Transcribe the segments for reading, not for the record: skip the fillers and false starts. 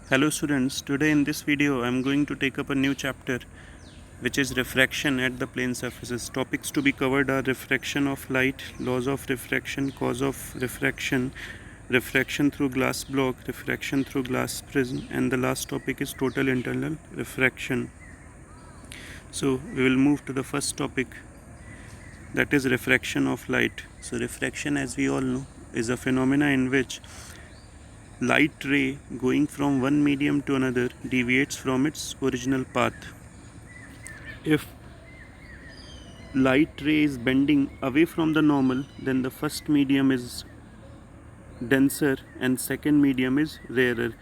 Hello students, today in this video I am going to take up a new chapter which is refraction at the plane surfaces. Topics to be covered are refraction of light, laws of refraction, cause of refraction, refraction through glass block, refraction through glass prism, and the last topic is total internal refraction. So we will move to the first topic, that is refraction of light. So refraction, as we all know, is a phenomena in which light ray going from one medium to another deviates from its original path. If light ray is bending away from the normal, then the first medium is denser and second medium is rarer.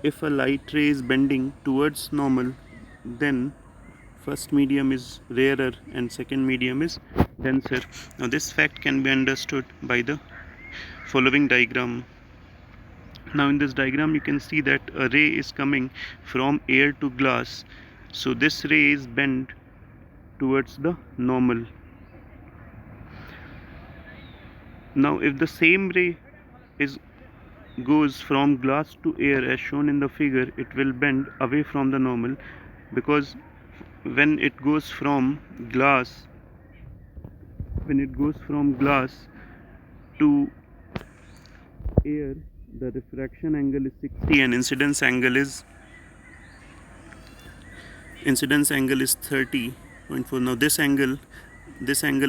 If a light ray is bending towards normal, then first medium is rarer and second medium is denser. Now this fact can be understood by the following diagram. Now in this diagram you can see that a ray is coming from air to glass. So this ray is bent towards the normal. Now if the same ray goes from glass to air as shown in the figure, it will bend away from the normal, because when it goes from glass to air, the refraction angle is 60 and incidence angle is 30.4. Now this angle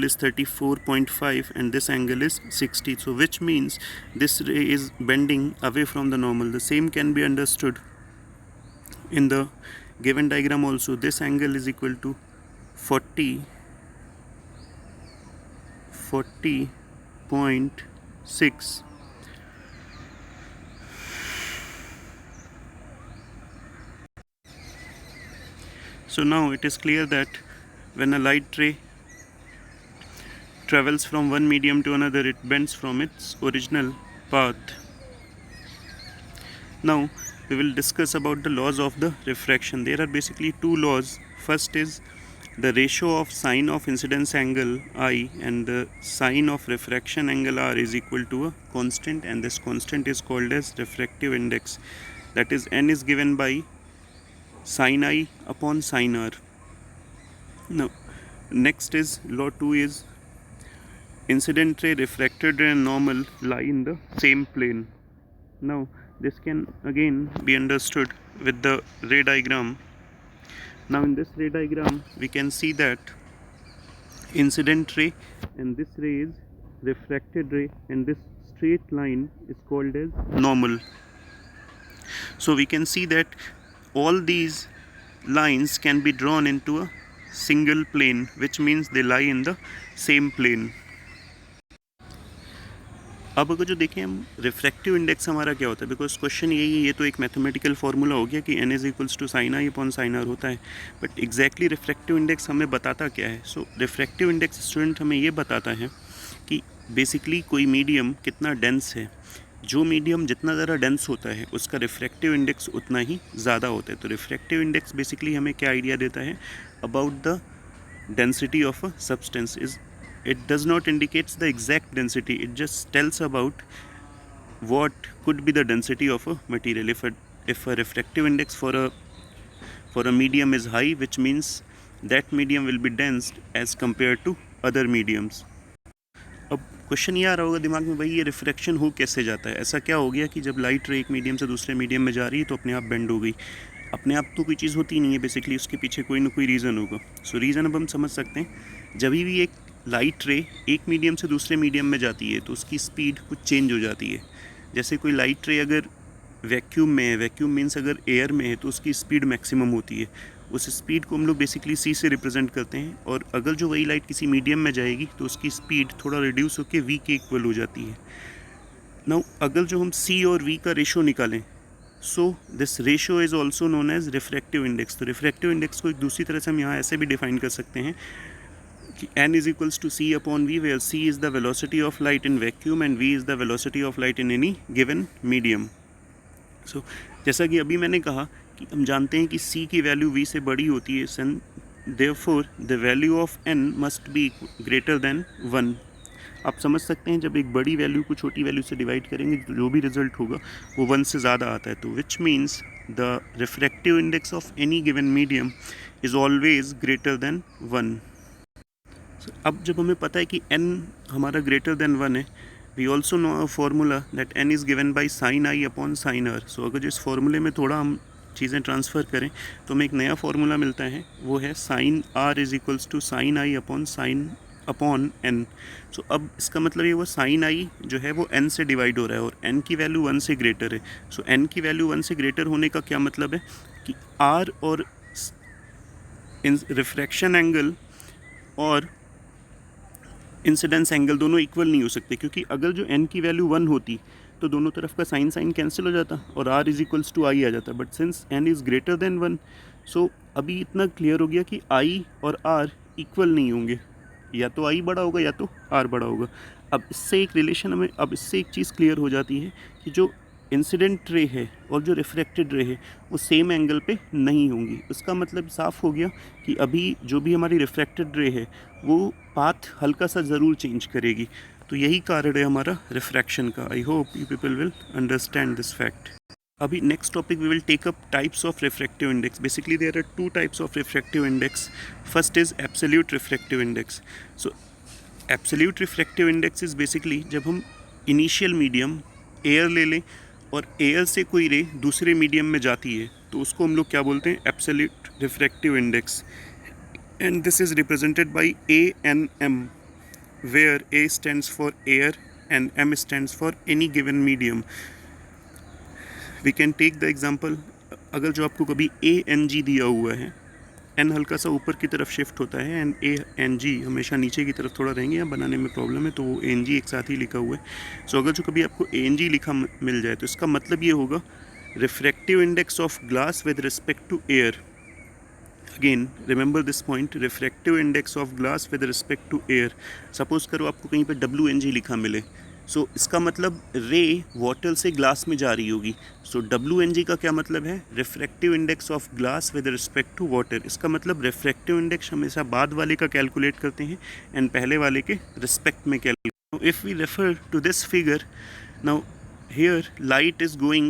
is 34.5 and this angle is 60. So which means this ray is bending away from the normal. The same can be understood in the given diagram also. This angle is equal to 40.6. So now it is clear that when a light ray travels from one medium to another, it bends from its original path. Now we will discuss about the laws of the refraction. There are basically two laws. First is the ratio of sine of incidence angle I and the sine of refraction angle R is equal to a constant, and this constant is called as refractive index. That is, n is given by sin I upon sin R. Now next is law 2 is incident ray, refracted ray and normal lie in the same plane. Now this can again be understood with the ray diagram. Now in this ray diagram we can see that incident ray and this ray is refracted ray, and this straight line is called as normal. So we can see that all these lines can be drawn into a single plane, which means they lie in the same plane. अब अगर जो देखें हम refractive index हमारा क्या होता है, because question यही है, ये तो एक मैथमेटिकल फार्मूला हो गया कि n is equals to sine i upon sine r होता है, बट एग्जैक्टली रिफ्रैक्टिव इंडेक्स हमें बताता क्या है. सो रिफ्रैक्टिव इंडेक्स स्टूडेंट हमें ये बताता है कि बेसिकली कोई मीडियम कितना डेंस है. जो मीडियम जितना ज़्यादा डेंस होता है उसका रिफ्रैक्टिव इंडेक्स उतना ही ज़्यादा होता है. तो रिफ्रैक्टिव इंडेक्स बेसिकली हमें क्या आइडिया देता है about the density of a substance. It does not indicate the exact density, it just tells about what could be the density of a material. If a refractive index for a medium is high, which means that medium will be dense as compared to other mediums. अब question ये आ रहा होगा दिमाग में, भाई ये refraction हो कैसे जाता है. ऐसा क्या हो गया कि जब लाइट रे एक मीडियम से दूसरे मीडियम में जा रही है तो अपने आप बेंड हो गई. अपने आप तो कोई चीज़ होती नहीं है, बेसिकली उसके पीछे कोई ना कोई रीज़न होगा. सो रीज़न अब हम समझ सकते हैं. जब भी एक लाइट रे एक मीडियम से दूसरे मीडियम में जाती है तो उसकी स्पीड कुछ चेंज हो जाती है. जैसे कोई लाइट रे अगर वैक्यूम में है, वैक्यूम मीन्स अगर एयर में है, तो उसकी स्पीड मैक्सिमम होती है. उस स्पीड को हम लोग बेसिकली सी से रिप्रेजेंट करते हैं. और अगर जो वही लाइट किसी मीडियम में जाएगी तो उसकी स्पीड थोड़ा रिड्यूस होकर वी के इक्वल हो जाती है. नाउ अगर जो हम सी और वी का रेशो निकालें, so this ratio is also known as refractive index. तो रिफ्रैक्टिव इंडेक्स को एक दूसरी तरह से हम यहाँ ऐसे भी डिफाइन कर सकते हैं कि n is equals to c upon v, where c is the velocity of light in vacuum and v is the velocity of light in any given medium. So जैसा कि अभी मैंने कहा कि हम जानते हैं कि c की वैल्यू v से बड़ी होती है, therefore the value of n must be greater than 1. आप समझ सकते हैं जब एक बड़ी वैल्यू को छोटी वैल्यू से डिवाइड करेंगे तो जो भी रिजल्ट होगा वो 1 से ज़्यादा आता है. तो which means the refractive index of any given medium is always greater than 1। अब जब हमें पता है कि n हमारा ग्रेटर देन 1 है, we also know a formula that n is given by sine i upon sine r. So अगर इस फार्मूले में थोड़ा हम चीज़ें ट्रांसफ़र करें तो हमें एक नया फार्मूला मिलता है, वो है sine r is equals to sine i upon n। So अब इसका मतलब ये वो साइन आई जो है वो n से डिवाइड हो रहा है और n की वैल्यू 1 से ग्रेटर है। सो n की वैल्यू 1 से ग्रेटर होने का क्या मतलब है कि r और रिफ्रैक्शन एंगल और इंसिडेंस एंगल दोनों इक्वल नहीं हो सकते, क्योंकि अगर जो n की वैल्यू 1 होती तो दोनों तरफ का साइन साइन कैंसिल हो जाता और r इज इक्वल्स टू आई आ जाता। But since n is greater than 1, सो अभी इतना क्लियर हो गया कि i और r इक्वल नहीं होंगे, या तो i बड़ा होगा या तो r बड़ा होगा। अब इससे एक रिलेशन हमें, अब इससे एक चीज़ क्लियर हो जाती है कि जो इंसिडेंट रे है और जो रिफ्रैक्टेड रे है वो सेम एंगल पे नहीं होंगी। इसका मतलब साफ हो गया कि अभी जो भी हमारी रिफ्रैक्टेड रे है वो पाथ हल्का सा ज़रूर चेंज करेगी। तो यही कारण है हमारा रिफ्रैक्शन का। I hope you people will understand this fact. अभी next topic we will take up types of refractive index. Basically there are two types of refractive index. First is absolute refractive index. So absolute refractive index is basically जब हम initial medium air ले लें और air से कोई रे दूसरे medium में जाती है तो उसको हम लोग क्या बोलते हैं, absolute refractive index. And this is represented by ANM, where A stands for air and M stands for any given medium. We can take the example, अगर जो आपको कभी ANG दिया हुआ है, n हल्का सा ऊपर की तरफ शिफ्ट होता है एंड ANG हमेशा नीचे की तरफ थोड़ा रहेंगे, या बनाने में प्रॉब्लम है तो वो ANG एक साथ ही लिखा हुआ है। सो अगर जो कभी आपको ANG लिखा मिल जाए तो इसका मतलब ये होगा refractive index of glass with respect to air. Again remember this point, refractive index of glass with respect to air. Suppose करो आपको कहीं पे WNG लिखा मिले, सो इसका मतलब रे वाटर से ग्लास में जा रही होगी। सो WNG का क्या मतलब है, refractive index of glass with respect to water. इसका मतलब रिफ्रैक्टिव इंडेक्स हमेशा बाद वाले का कैलकुलेट करते हैं एंड पहले वाले के रिस्पेक्ट में calculate. If we refer to this figure, now here light is going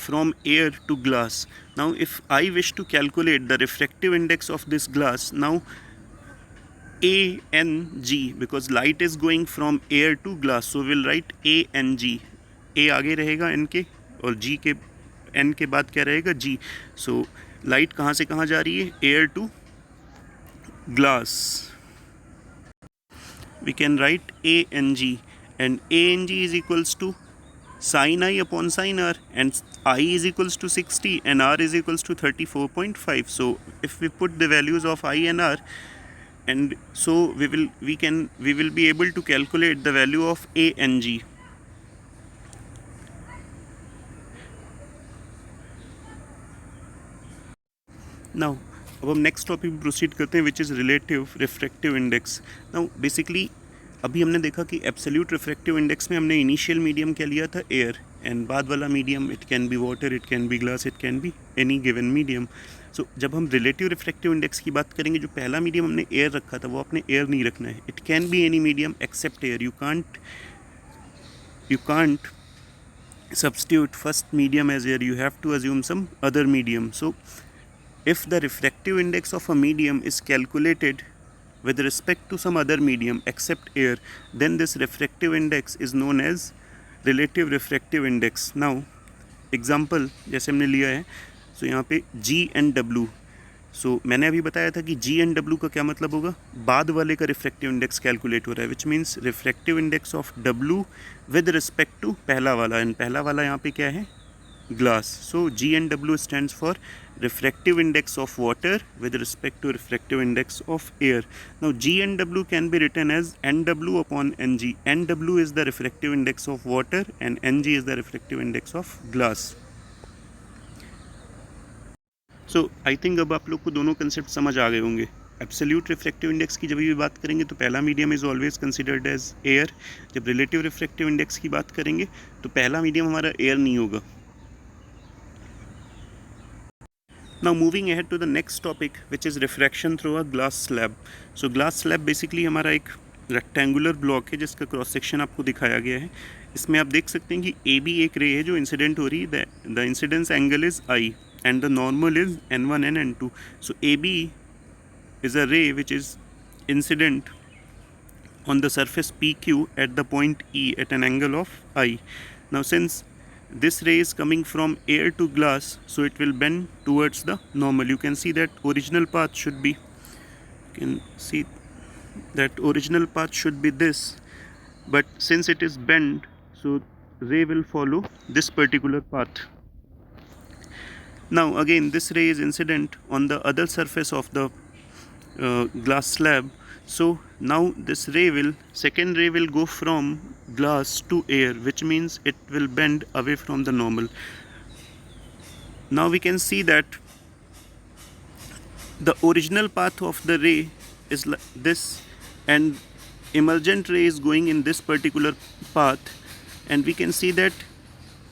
from air to glass. Now if I wish to calculate the refractive index of this glass, now ANG, because light is going from air to glass, so we'll write ANG. A आगे रहेगा n के और G के, n के बाद क्या रहेगा G. So light कहाँ से कहाँ जा रही है, air to glass. We can write ANG and ANG is equals to sin I upon sin R, and I is equals to 60 and R is equals to 34.5. So if we put the values of I and R, and so we will be able to calculate the value of ANG. Now अब हम next topic में proceed करते हैं, which is relative refractive index. Now basically अभी हमने देखा कि absolute refractive index में हमने इनिशियल मीडियम क्या लिया था, एयर, एंड बाद वाला medium it can be water, it can be glass, it can be any given medium. So जब हम रिलेटिव रिफ्रैक्टिव इंडेक्स की बात करेंगे, जो पहला मीडियम हमने एयर रखा था वो आपने एयर नहीं रखना है। It can be any medium except air. You can't substitute first medium as air, you have to assume some other medium. So if the refractive index of a medium is calculated with respect to some other medium except air, then this refractive index is known as relative refractive index. Now example जैसे हमने लिया है, so यहाँ पे G and W. सो मैंने अभी बताया था कि G एंड W का क्या मतलब होगा, बाद वाले का रिफ्रैक्टिव इंडेक्स कैलकुलेट हो रहा है, which means refractive index of W with respect to पहला वाला, एंड पहला वाला यहाँ पे क्या है, glass. So G and W stands for refractive index of water with respect to refractive index of air. Now G and W can be written as NW upon NG. NW is the refractive index of water and NG is the refractive index of glass. So I think अब आप लोग को दोनों concept समझ आ गए होंगे. Absolute refractive index की जब भी बात करेंगे तो पहला medium is always considered as air. जब रिलेटिव रिफ्रैक्टिव इंडेक्स की बात करेंगे तो पहला मीडियम हमारा एयर नहीं होगा. Now moving ahead to the next topic which is refraction through a glass slab. So glass slab basically हमारा एक रेक्टेंगुलर ब्लॉक है जिसका क्रॉस सेक्शन आपको दिखाया गया है. इसमें आप देख सकते हैं कि AB एक रे है जो इंसिडेंट हो रही है. The incidence angle is I. and the normal is n1 and n2. So AB is a ray which is incident on the surface PQ at the point E at an angle of I. Now since this ray is coming from air to glass, so it will bend towards the normal. You can see that original path should be, you can see that original path should be this, but since it is bent, so ray will follow this particular path. Now again this ray is incident on the other surface of the glass slab, so now this second ray will go from glass to air, which means it will bend away from the normal. Now we can see that the original path of the ray is like this, and emergent ray is going in this particular path, and we can see that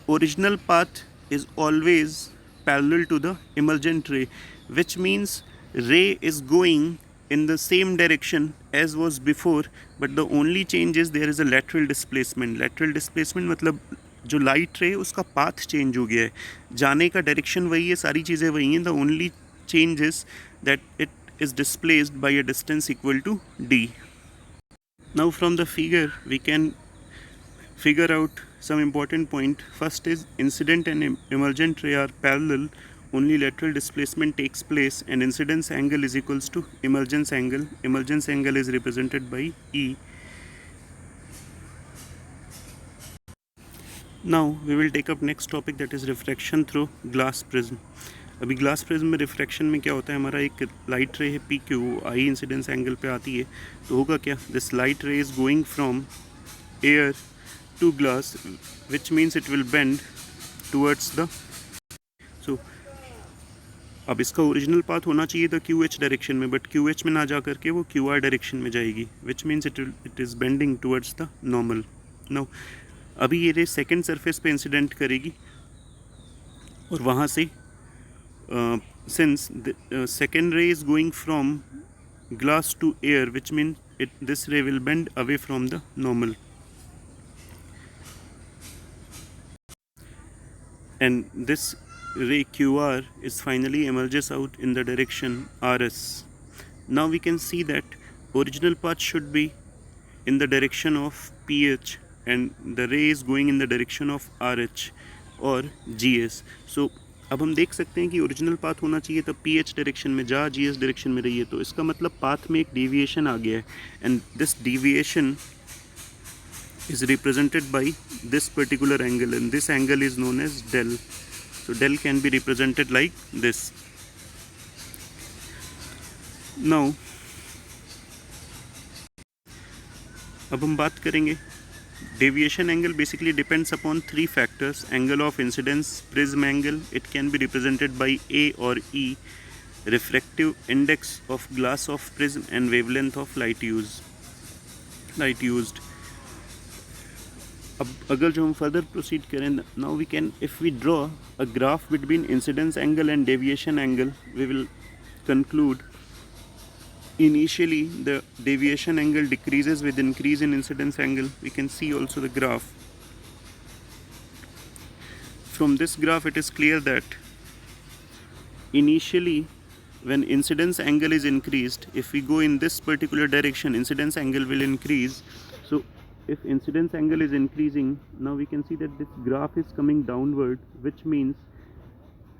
original path is always parallel to the emergent ray, which means ray is going in the same direction as was before, but the only change is there is a lateral displacement. Lateral displacement मतलब जो light रे उसका path change हो गया है, जाने का direction वही है, सारी चीज़ें वही हैं. The only change is that it is displaced by a distance equal to d. Now from the figure we can figure out some important point. First is incident and emergent ray are parallel, only lateral displacement takes place, and incidence angle is equals to emergence angle. Emergence angle is represented by E. Now we will take up next topic, that is refraction through glass prism. अभी glass prism में refraction में क्या होता है, हमारा एक light ray है P Q, i incidence angle पे आती है, तो होगा क्या, this light ray is going from air to glass, which means it will bend towards the, so अब इसका ओरिजिनल पाथ होना चाहिए था क्यू एच डायरेक्शन में, बट क्यू एच में ना जा करके वो क्यू आर डायरेक्शन में जाएगी, which means it is bending towards the normal. No अभी ये रे सेकेंड सरफेस पे इंसिडेंट करेगी, और वहाँ से since the second ray is going from glass to air, which means this ray will bend away from the normal, and this ray QR is finally emerges out in the direction RS. Now we can see that original path should be in the direction of PH, and the ray is going in the direction of RH or GS. So अब हम देख सकते हैं कि original path होना चाहिए तब P H direction में जा, जी एस डायरेक्शन में रही है, तो इसका मतलब पाथ में एक डेविएशन आ गया है, and this deviation is represented by this particular angle, and this angle is known as del. So del can be represented like this. Now अब हम बात करेंगे deviation angle. Basically depends upon three factors: angle of incidence, prism angle, it can be represented by A or E, refractive index of glass of prism, and wavelength of light used. अब अगर जो हम further proceed करें, now we can, if we draw a graph between incidence angle and deviation angle, we will conclude initially the deviation angle decreases with increase in incidence angle. We can see also the graph. From this graph it is clear that initially when incidence angle is increased, if we go in this particular direction, incidence angle will increase. So if incidence angle is increasing, now we can see that this graph is coming downward, which means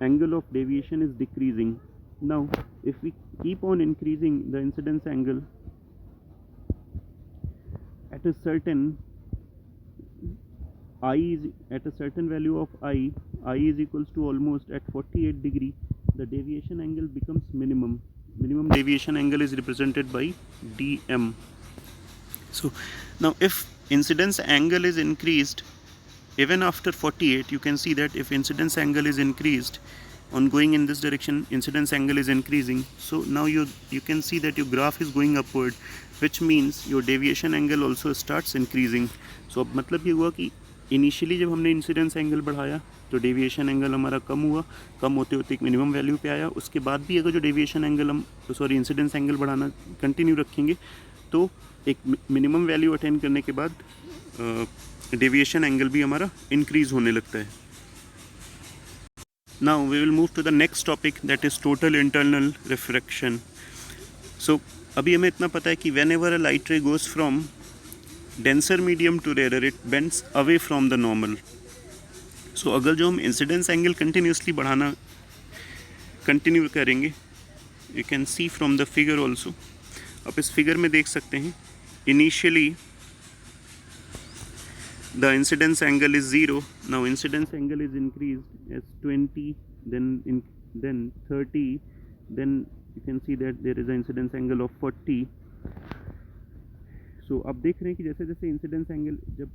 angle of deviation is decreasing. Now if we keep on increasing the incidence angle at a certain I is at a certain value of I is equals to almost at 48 degree, the deviation angle becomes minimum. Minimum deviation angle is represented by dm. So now if incidence angle is increased even after 48, you can see that if incidence angle is increased on going in this direction, incidence angle is increasing. So now you can see that your graph is going upward, which means your deviation angle also starts increasing. So अब मतलब ये हुआ कि initially जब हमने incidence angle बढ़ाया तो deviation angle हमारा कम हुआ, कम होते होते एक मिनिमम वैल्यू पे आया. उसके बाद भी अगर जो डेविएशन एंगल हम इंसिडेंस एंगल बढ़ाना कंटिन्यू रखेंगे तो एक मिनिमम वैल्यू अटेन करने के बाद डेविएशन एंगल भी हमारा इंक्रीज़ होने लगता है. Now we will move to the next topic, that is total internal refraction. So अभी हमें इतना पता है कि whenever a light ray goes from denser medium to rarer, it bends away from the normal. So अगर जो हम incidence angle continuously बढ़ाना कंटिन्यू करेंगे, you can see from the figure also, आप इस फिगर में देख सकते हैं initially the incidence angle is 0. Now incidence angle is increased as 20, then 30, then you can see that there is an incidence angle of 40. So आप देख रहे हैं कि जैसे जैसे इंसिडेंस एंगल, जब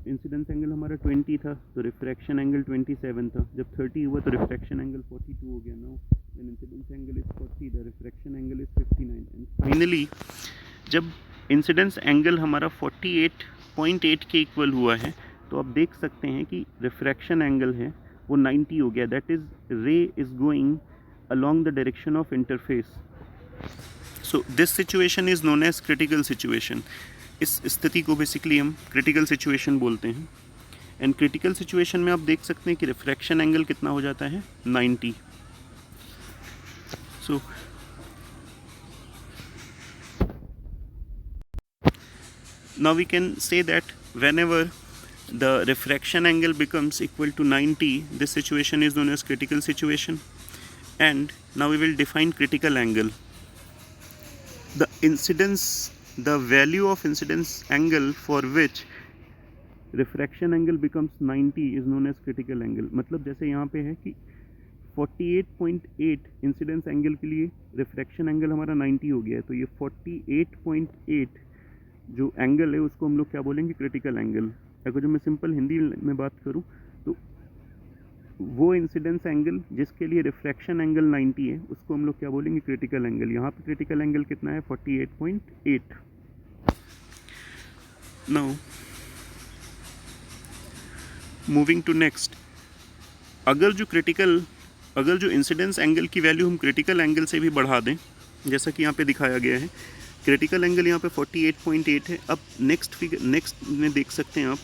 इंसिडेंस एंगल हमारा 20 था तो रिफ्रैक्शन एंगल 27 था, जब 30 हुआ तो रिफ्रैक्शन एंगल 42 हो गया. Now when incidence angle is 40 the refraction angle is 59, and finally जब इंसिडेंस एंगल हमारा 48.8 के इक्वल हुआ है तो आप देख सकते हैं कि रिफ्रैक्शन एंगल है वो 90 हो गया. That is ray is going along the direction of interface. So this situation is known as critical situation. इस स्थिति को बेसिकली हम क्रिटिकल सिचुएशन बोलते हैं. एंड क्रिटिकल सिचुएशन में आप देख सकते हैं कि रिफ्रैक्शन एंगल कितना हो जाता है, 90. सो now we can say that whenever the refraction angle becomes equal to 90, this situation is known as critical situation. And now we will define critical angle. The value of incidence angle for which refraction angle becomes 90 is known as critical angle. मतलब जैसे यहाँ पे है कि 48.8 incidence angle के लिए refraction angle हमारा 90 हो गया है, तो ये 48.8 जो एंगल है उसको हम लोग क्या बोलेंगे, क्रिटिकल एंगल. अगर जो मैं सिंपल हिंदी में बात करूं तो वो इंसिडेंस एंगल जिसके लिए रिफ्रैक्शन एंगल 90 है उसको हम लोग क्या बोलेंगे, क्रिटिकल एंगल. यहाँ पे क्रिटिकल एंगल कितना है, 48.8. नाउ मूविंग टू नेक्स्ट, अगर जो इंसिडेंस एंगल की वैल्यू हम क्रिटिकल एंगल से भी बढ़ा दें, जैसा कि यहाँ पे दिखाया गया है, क्रिटिकल एंगल यहाँ पे 48.8 है. अब नेक्स्ट में देख सकते हैं आप,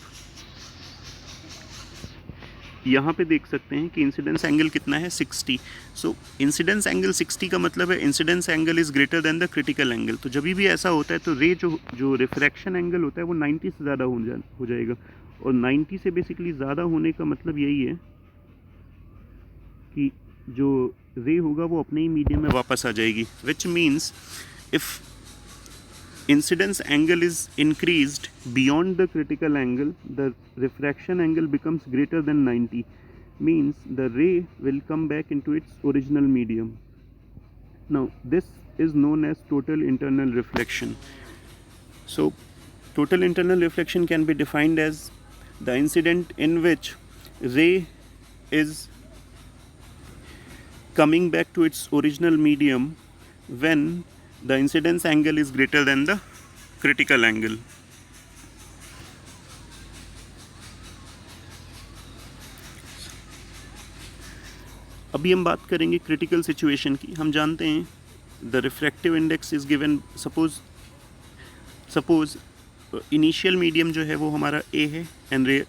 यहाँ पे देख सकते हैं कि इंसिडेंस एंगल कितना है, 60. सो इंसिडेंस एंगल 60 का मतलब है incidence angle is greater than the critical angle. तो जब भी ऐसा होता है तो रे जो रिफ्रैक्शन एंगल होता है वो 90 से ज़्यादा हो जाएगा. और 90 से बेसिकली ज़्यादा होने का मतलब यही है कि जो रे होगा वो अपने ही मीडियम में वापस आ जाएगी. Which means if incidence angle is increased beyond the critical angle, the refraction angle becomes greater than 90, means the ray will come back into its original medium. Now this is known as total internal reflection. So total internal reflection can be defined as the incident in which ray is coming back to its original medium when the incidence angle is greater than the critical angle. अभी हम बात करेंगे critical situation की. हम जानते हैं the refractive index is given, suppose initial medium जो है वो हमारा ए है एंड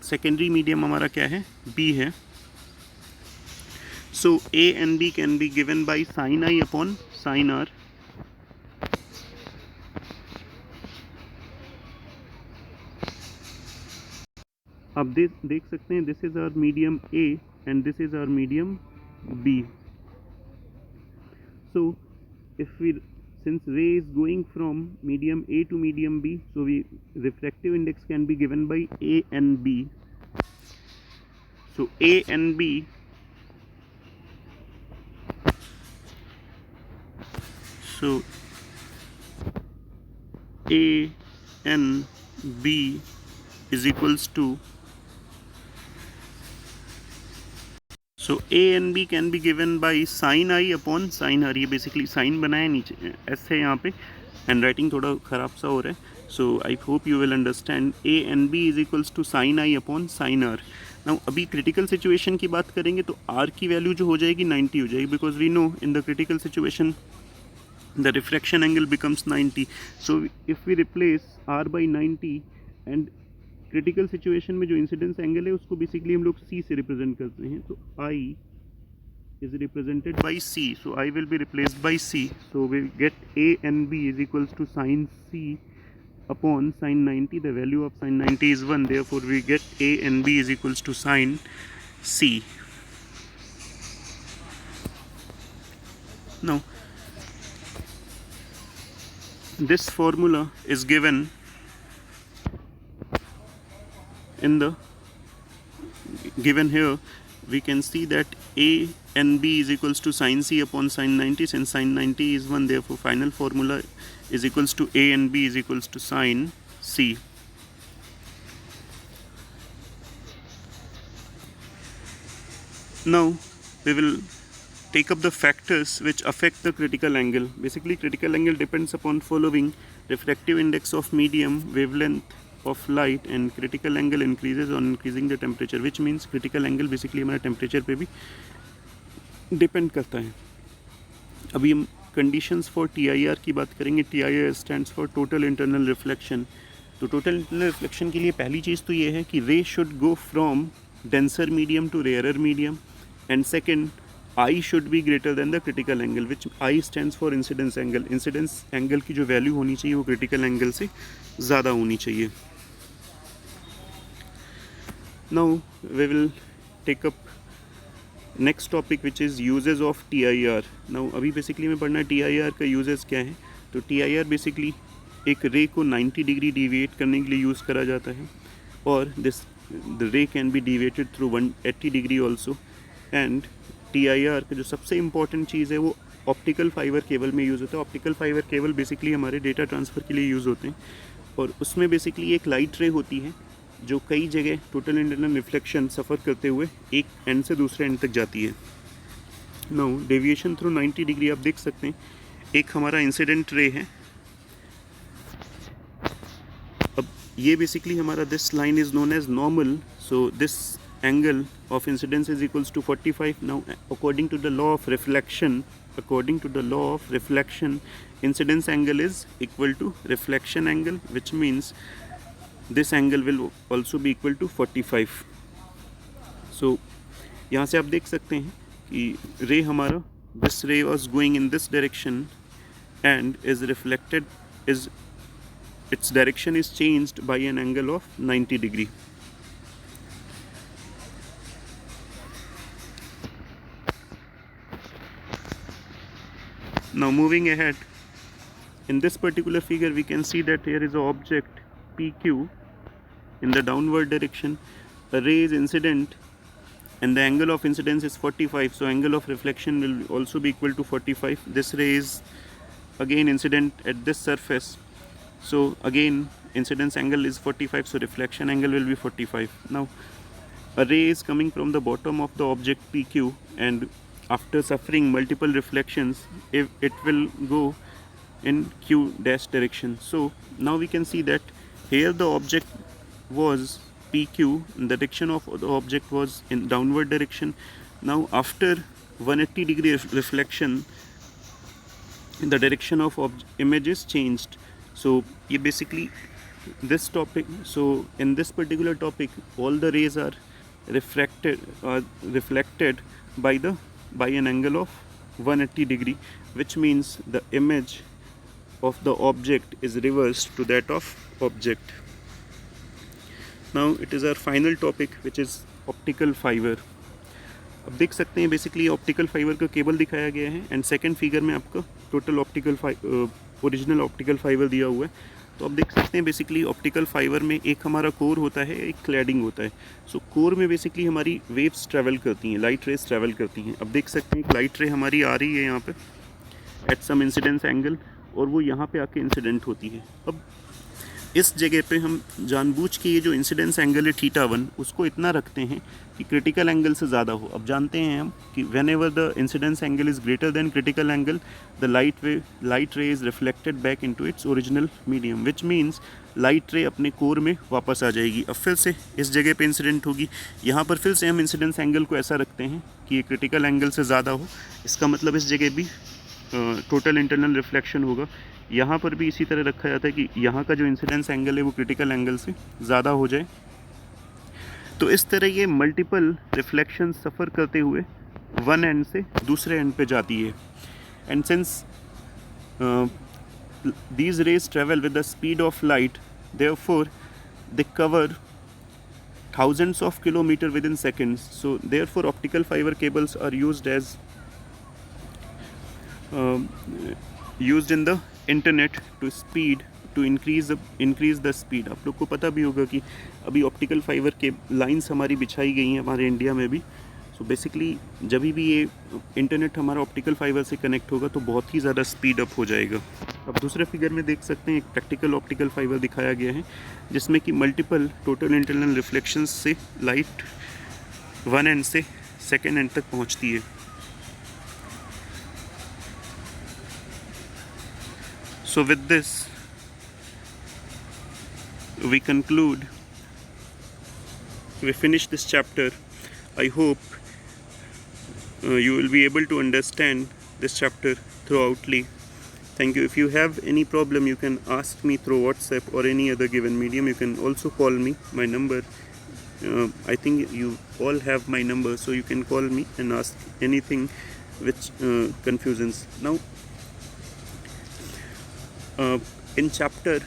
सेकेंडरी मीडियम हमारा क्या है, बी है. So A and B can be given by sine i upon sine r. आप देख सकते हैं this is our medium A and this is our medium B. So if we since ray is going from medium A to medium B, so refractive index can be given by A and B. So A and B, so A and B is equals to, so A and B can be given by sin I upon sin R. ये basically sign बनाया नीचे ऐसे यहाँ पे, hand writing थोड़ा ख़राब सा हो रहा है, so I hope you will understand. A and B is equals to sine i upon sine r. Now अभी क्रिटिकल सिचुएशन की बात करेंगे तो R की वैल्यू जो हो जाएगी 90 हो जाएगी, because we know in the critical situation the refraction angle becomes 90. So if we replace R by 90 and critical situation में जो इंसिडेंस एंगल है उसको बेसिकली हम लोग C से रिप्रेजेंट करते हैं, तो I is represented by C. So I will be replaced by C. So we get A and B is equals to sin C upon sin 90. The value of sin 90 is 1. Therefore we get A and B is equals to sin C. Now this formula is given in the given here. We can see that A and B is equals to sin C upon sin 90. Since sin 90 is 1, therefore final formula is equals to A and B is equals to sin C. Now we will take up the factors which affect the critical angle. Basically critical angle depends upon following: refractive index of medium, wavelength of light, and critical angle increases on increasing the temperature, which means critical angle basically हमारा temperature पे भी depend करता है. अभी हम conditions for TIR की बात करेंगे. TIR stands for total internal reflection. तो टोटल इंटरनल रिफ्लेक्शन के लिए पहली चीज़ तो ये है कि ray should go from denser medium to rarer medium, and second I should be greater than the critical angle, which I stands for incidence angle. Incidence angle की जो वैल्यू होनी चाहिए वो क्रिटिकल एंगल से ज़्यादा होनी चाहिए. Now we will take up next topic which is uses of TIR. Now अभी बेसिकली हमें पढ़ना है TIR का uses क्या है. तो TIR बेसिकली एक रे को 90 डिग्री डिविएट करने के लिए यूज़ करा जाता है, और द रे can be deviated through 180 degree also. And TIR का जो सबसे इम्पॉर्टेंट चीज़ है वो ऑप्टिकल फाइबर केबल में यूज़ होता है. ऑप्टिकल फाइबर केबल बेसिकली हमारे डेटा ट्रांसफ़र के लिए यूज़ होते हैं, और उसमें बेसिकली एक लाइट रे होती है जो कई जगह टोटल इंटरनल रिफ्लेक्शन सफ़र करते हुए एक एंड से दूसरे एंड तक जाती है. नाउ डेविएशन थ्रू 90 डिग्री आप देख सकते हैं. एक हमारा इंसिडेंट रे है. अब ये बेसिकली हमारा this line is known as normal. So this angle of incidence is equals to 45. Now according to the law of reflection, incidence angle is equal to reflection angle, which means this angle will also be equal to 45. So यहाँ से आप देख सकते हैं कि रे हमारा this ray was going in this direction and is reflected, its direction is changed by an angle of 90 degree. Now moving ahead, in this particular figure we can see that here is an object PQ in the downward direction. A ray is incident and the angle of incidence is 45, so angle of reflection will also be equal to 45. This ray is again incident at this surface, so again incidence angle is 45, so reflection angle will be 45. Now a ray is coming from the bottom of the object PQ, and after suffering multiple reflections it will go in Q dash direction. So now we can see that here the object was PQ and the direction of the object was in downward direction. Now after 180 degree reflection the direction of image is changed. So ये basically this topic. So in this particular topic all the rays are reflected by an angle of 180 degree, which means the image of the object is reversed to that of object. Now it is our final topic which is optical fiber. अब देख सकते हैं basically optical fibre का cable दिखाया गया है, and second figure में आपका टोटल ओरिजिनल ऑप्टिकल फाइबर दिया हुआ है. तो आप देख सकते हैं बेसिकली ऑप्टिकल फाइबर में एक हमारा कोर होता है, एक क्लैडिंग होता है. सो कोर में बेसिकली हमारी वेव्स ट्रैवल करती हैं, लाइट रेज ट्रैवल करती हैं. अब देख सकते हैं एक लाइट रे हमारी आ रही है यहाँ पे एट सम इंसिडेंस एंगल, और वो यहाँ पे आके इंसिडेंट होती है. अब इस जगह पे हम जानबूझ के ये जो इंसिडेंस एंगल है θ1 उसको इतना रखते हैं कि क्रिटिकल एंगल से ज़्यादा हो. अब जानते हैं हम कि when ever the incidence angle is greater than critical angle the light ray is reflected back into its original medium, which means light रे अपने कोर में वापस आ जाएगी. अब फिर से इस जगह पे इंसिडेंट होगी, यहाँ पर फिर से हम इंसिडेंस एंगल को ऐसा रखते हैं कि ये क्रिटिकल एंगल से ज़्यादा हो. इसका मतलब इस जगह भी टोटल इंटरनल रिफ्लेक्शन होगा. यहाँ पर भी इसी तरह रखा जाता है कि यहाँ का जो इंसिडेंस एंगल है वो क्रिटिकल एंगल से ज़्यादा हो जाए. तो इस तरह ये मल्टीपल रिफ्लेक्शन सफ़र करते हुए वन एंड से दूसरे एंड पे जाती है। And since these rays travel with the speed of light, therefore they cover thousands of kilometers within seconds. So therefore optical fiber cables are used as used in the internet to increase the speed. आप लोग को पता भी होगा कि अभी optical fibre के lines हमारी बिछाई गई हैं हमारे इंडिया में भी। सो बेसिकली जब भी ये इंटरनेट हमारा ऑप्टिकल फाइबर से कनेक्ट होगा तो बहुत ही ज़्यादा स्पीड अप हो जाएगा। अब दूसरे फिगर में देख सकते हैं एक प्रैक्टिकल ऑप्टिकल फाइबर दिखाया गया है जिसमें कि मल्टीपल टोटल इंटरनल रिफ्लेक्शंस से लाइट वन एंड से सेकेंड एंड तक पहुंचती है। So with this we conclude, we finish this chapter. I hope you will be able to understand this chapter throughoutly. Thank you. If you have any problem, you can ask me through WhatsApp or any other given medium. You can also call me. My number, I think you all have my number, so you can call me and ask anything which confusions. Now, in chapter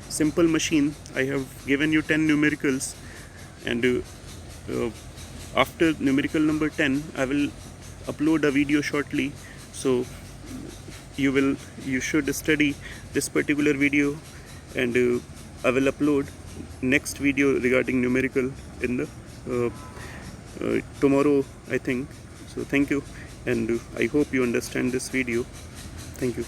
simple machine, I have given you 10 numericals, and after numerical number 10 I will upload a video shortly, so you should study this particular video, and I will upload next video regarding numerical in the tomorrow, I think. So thank you, and I hope you understand this video. Thank you.